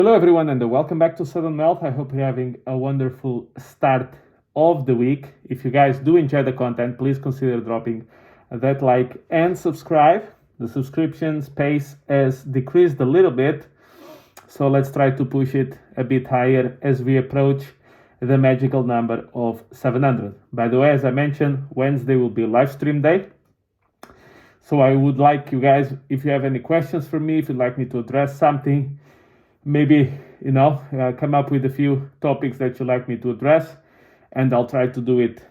Hello, everyone, and welcome back to Sudden Wealth. I hope you're having a wonderful start of the week. If you guys do enjoy the content, please consider dropping that like and subscribe. The subscriptions pace has decreased a little bit, so let's try to push it a bit higher as we approach the magical number of 700. By the way, as I mentioned, Wednesday will be live stream day. So I would like you guys, if you have any questions for me, if you'd like me to address something, maybe come up with a few topics that you'd like me to address, and I'll try to do it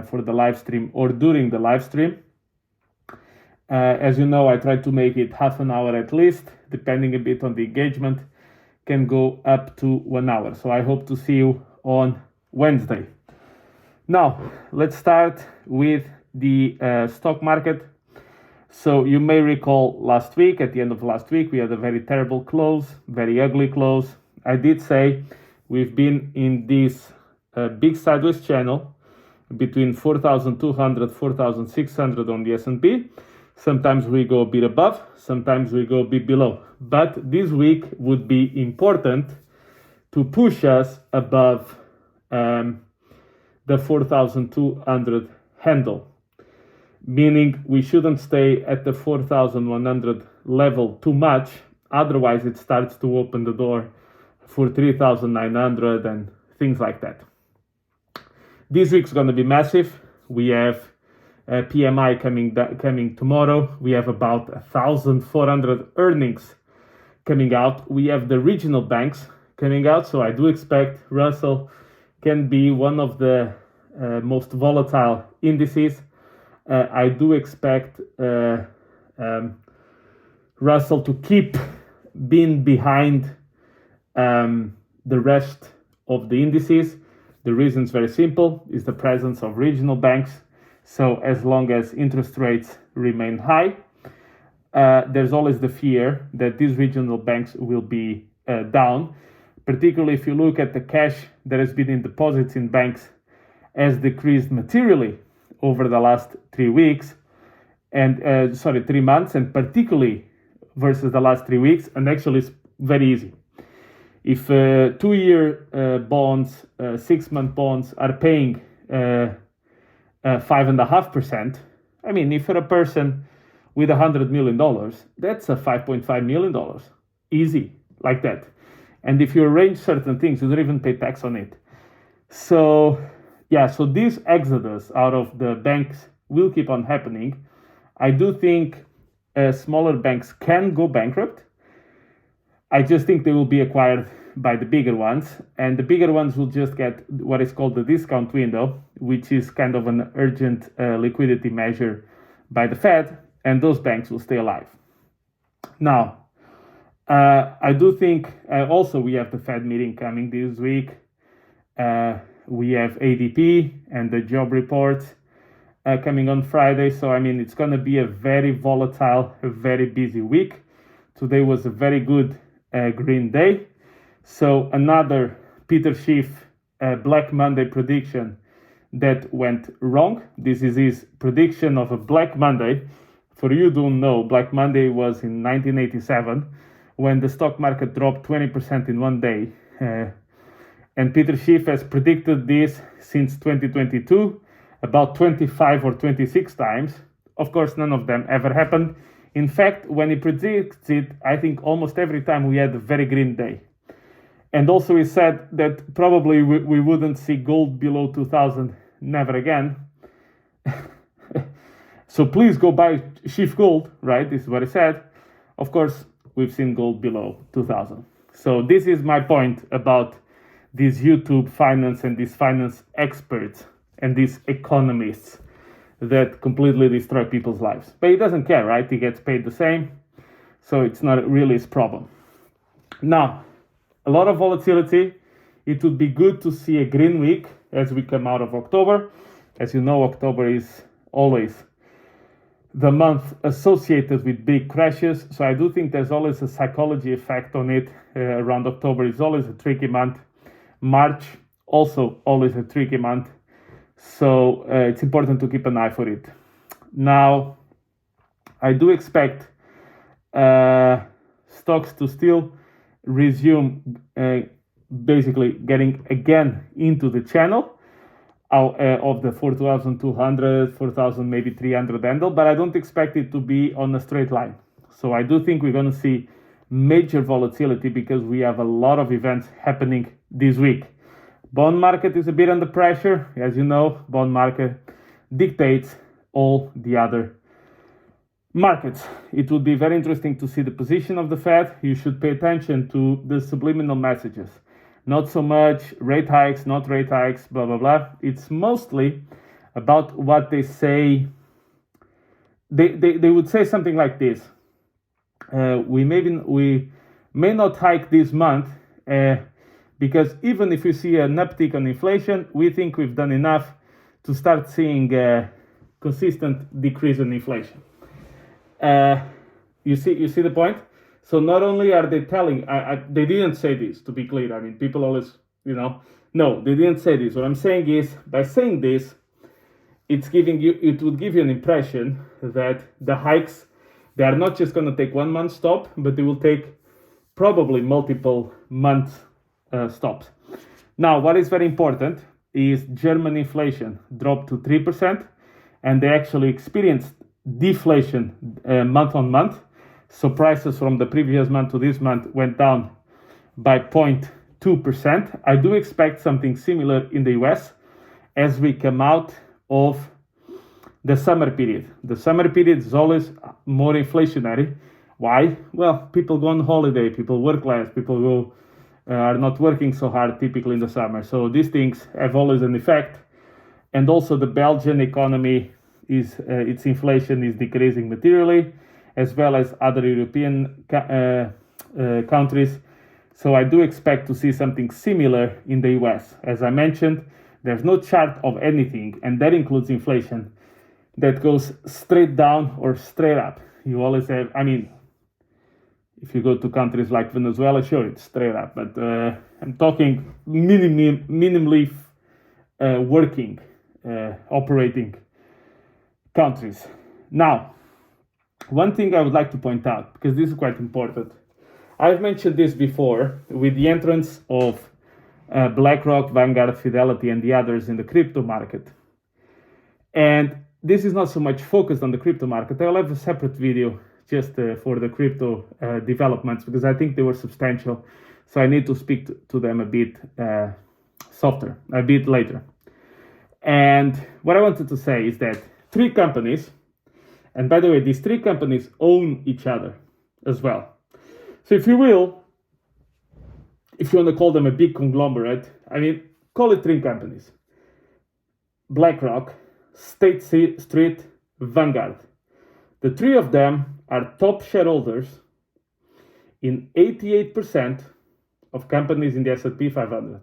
for the live stream or during the live stream. As you know, I try to make it half an hour at least, depending a bit on the engagement, can go up to 1 hour. So I hope to see you on Wednesday. Now, let's start with the stock market. So you may recall last week, at the end of last week, we had a very terrible close, very ugly close. I did say we've been in this big sideways channel between 4,200, 4,600 on the S&P. Sometimes we go a bit above, sometimes we go a bit below. But this week would be important to push us above the 4,200 handle. Meaning we shouldn't stay at the 4,100 level too much, otherwise it starts to open the door for 3,900 and things like that. This week's going to be massive. We have PMI coming tomorrow. We have about 1,400 earnings coming out. We have the regional banks coming out, so I do expect Russell can be one of the most volatile indices. I do expect Russell to keep being behind the rest of the indices. The reason is very simple, is the presence of regional banks. So as long as interest rates remain high, there's always the fear that these regional banks will be down. Particularly if you look at the cash that has been in deposits in banks has decreased materially over the last 3 weeks, and 3 months, and particularly versus the last 3 weeks. And actually, it's very easy. If 2-year bonds, 6-month bonds are paying 5.5%, I mean, if you're a person with $100 million, that's a $5.5 million, easy, like that. And if you arrange certain things, you don't even pay tax on it. So this exodus out of the banks will keep on happening. I do think smaller banks can go bankrupt. I just think they will be acquired by the bigger ones, and the bigger ones will just get what is called the discount window, which is kind of an urgent liquidity measure by the Fed, and those banks will stay alive. Now, I do think also we have the Fed meeting coming this week. We have ADP and the job reports coming on Friday. So, I mean, it's going to be a very volatile, a very busy week. Today was a very good green day. So another Peter Schiff Black Monday prediction that went wrong. This is his prediction of a Black Monday. For you who don't know, Black Monday was in 1987 when the stock market dropped 20% in one day. And Peter Schiff has predicted this since 2022, about 25 or 26 times. Of course, none of them ever happened. In fact, when he predicts it, I think almost every time we had a very green day. And also he said that probably we wouldn't see gold below 2,000, never again. So please go buy Schiff gold, right? This is what he said. Of course, we've seen gold below 2,000. So this is my point about these YouTube finance and these finance experts and these economists that completely destroy people's lives. But he doesn't care, right? He gets paid the same. So it's not really his problem. Now, a lot of volatility. It would be good to see a green week as we come out of October. As you know, October is always the month associated with big crashes. So I do think there's always a psychology effect on it. Around October is always a tricky month. March, also always a tricky month. So it's important to keep an eye for it. Now, I do expect stocks to still resume basically getting again into the channel of the 4,200, 4,000, maybe 300 handle, but I don't expect it to be on a straight line. So I do think we're going to see major volatility because we have a lot of events happening this week. Bond market is a bit under pressure. As you know, bond market dictates all the other markets. It would be very interesting to see the position of the Fed. You should pay attention to the subliminal messages. Not so much rate hikes, not rate hikes, blah, blah, blah. It's mostly about what they say. They would say something like this. We may not hike this month because even if we see an uptick on inflation, we think we've done enough to start seeing a consistent decrease in inflation. You see the point? So not only are they telling, they didn't say this, to be clear. I mean, people always, no, they didn't say this. What I'm saying is, by saying this, it would give you an impression that the hikes, they are not just going to take 1 month stop, but they will take probably multiple month stops. Now, what is very important is German inflation dropped to 3%, and they actually experienced deflation month on month. So prices from the previous month to this month went down by 0.2%. I do expect something similar in the US as we come out of the summer period. The summer period is always more inflationary. Why? Well, people go on holiday, people work less, people are not working so hard typically in the summer. So these things have always an effect. And also the Belgian economy its inflation is decreasing materially, as well as other European countries. So I do expect to see something similar in the US. As I mentioned, there's no chart of anything, and that includes inflation, that goes straight down or straight up. You always have, if you go to countries like Venezuela, sure, it's straight up, but I'm talking minimally working, operating countries. Now, one thing I would like to point out, because this is quite important. I've mentioned this before with the entrance of BlackRock, Vanguard, Fidelity, and the others in the crypto market. And this is not so much focused on the crypto market. I'll have a separate video just for the crypto developments because I think they were substantial. So I need to speak to them a bit softer, a bit later. And what I wanted to say is that 3 companies, and by the way, these 3 companies own each other as well. So if you will, if you want to call them a big conglomerate, call it 3 companies. BlackRock, State Street, Vanguard. The 3 of them are top shareholders in 88% of companies in the S&P 500.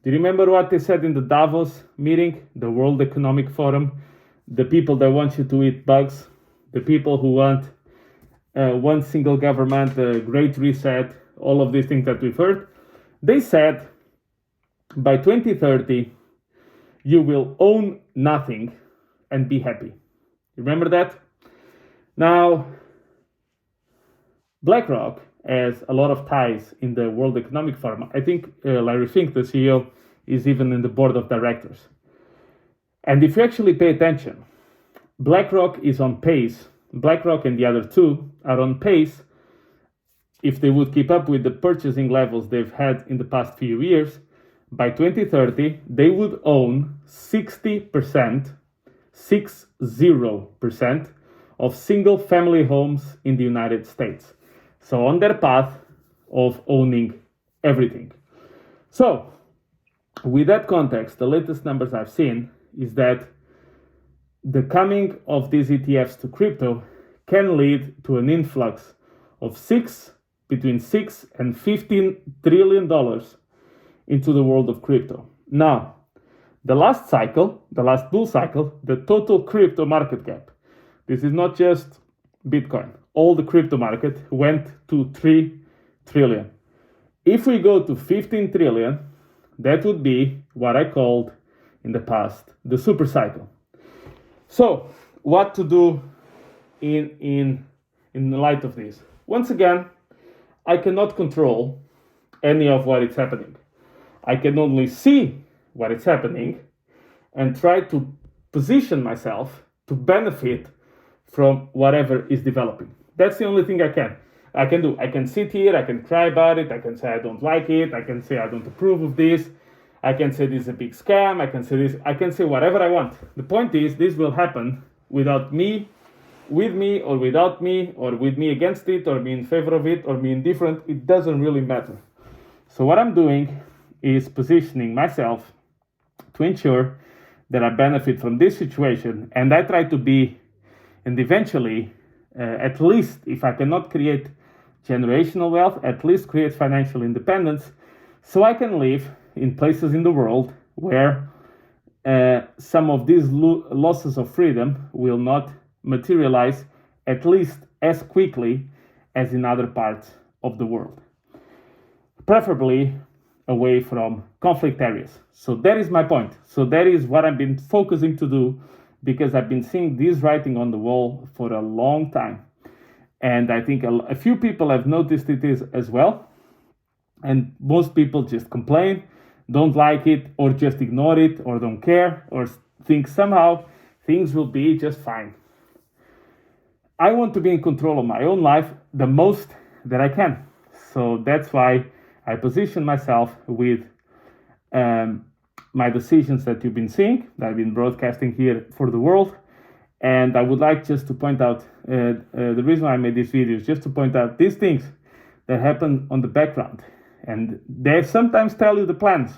Do you remember what they said in the Davos meeting, the World Economic Forum? The people that want you to eat bugs, the people who want one single government, a great reset, all of these things that we've heard, they said by 2030, you will own nothing and be happy. Remember that? Now, BlackRock has a lot of ties in the World Economic Forum. I think Larry Fink, the CEO, is even in the board of directors. And if you actually pay attention, BlackRock is on pace. BlackRock and the other 2 are on pace. If they would keep up with the purchasing levels they've had in the past few years, by 2030, they would own 60%, 60% of single family homes in the United States. So on their path of owning everything. So with that context, the latest numbers I've seen is that the coming of these ETFs to crypto can lead to an influx of between $6 and $15 trillion into the world of crypto. Now, the last bull cycle, the total crypto market cap, this is not just Bitcoin, all the crypto market went to 3 trillion. If we go to 15 trillion, that would be what I called in the past the super cycle. So, what to do in light of this? Once again, I cannot control any of what is happening. I can only see what is happening and try to position myself to benefit from whatever is developing. That's the only thing I can do. I can sit here, I can cry about it, I can say I don't like it, I can say I don't approve of this, I can say this is a big scam, I can say whatever I want. The point is, this will happen without me, with me or without me, or with me against it, or me in favor of it, or me indifferent. It doesn't really matter. So what I'm doing is positioning myself to ensure that I benefit from this situation, and I try to be, and eventually, at least if I cannot create generational wealth, at least create financial independence, so I can live in places in the world where some of these losses of freedom will not materialize, at least as quickly as in other parts of the world, preferably away from conflict areas. So that is my point. So that is what I've been focusing to do, because I've been seeing this writing on the wall for a long time. And I think a few people have noticed it as well. And most people just complain, don't like it, or just ignore it, or don't care, or think somehow things will be just fine. I want to be in control of my own life the most that I can. So that's why I position myself with my decisions that you've been seeing, that I've been broadcasting here for the world. And I would like just to point out, the reason why I made this video is just to point out these things that happen on the background. And they sometimes tell you the plans,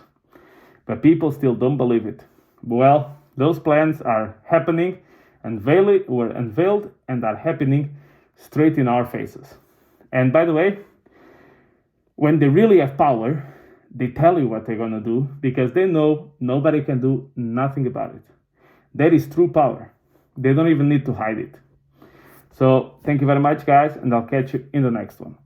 but people still don't believe it. Well, those plans are happening, were unveiled, and are happening straight in our faces. And by the way, when they really have power, they tell you what they're going to do, because they know nobody can do nothing about it. That is true power. They don't even need to hide it. So thank you very much, guys, and I'll catch you in the next one.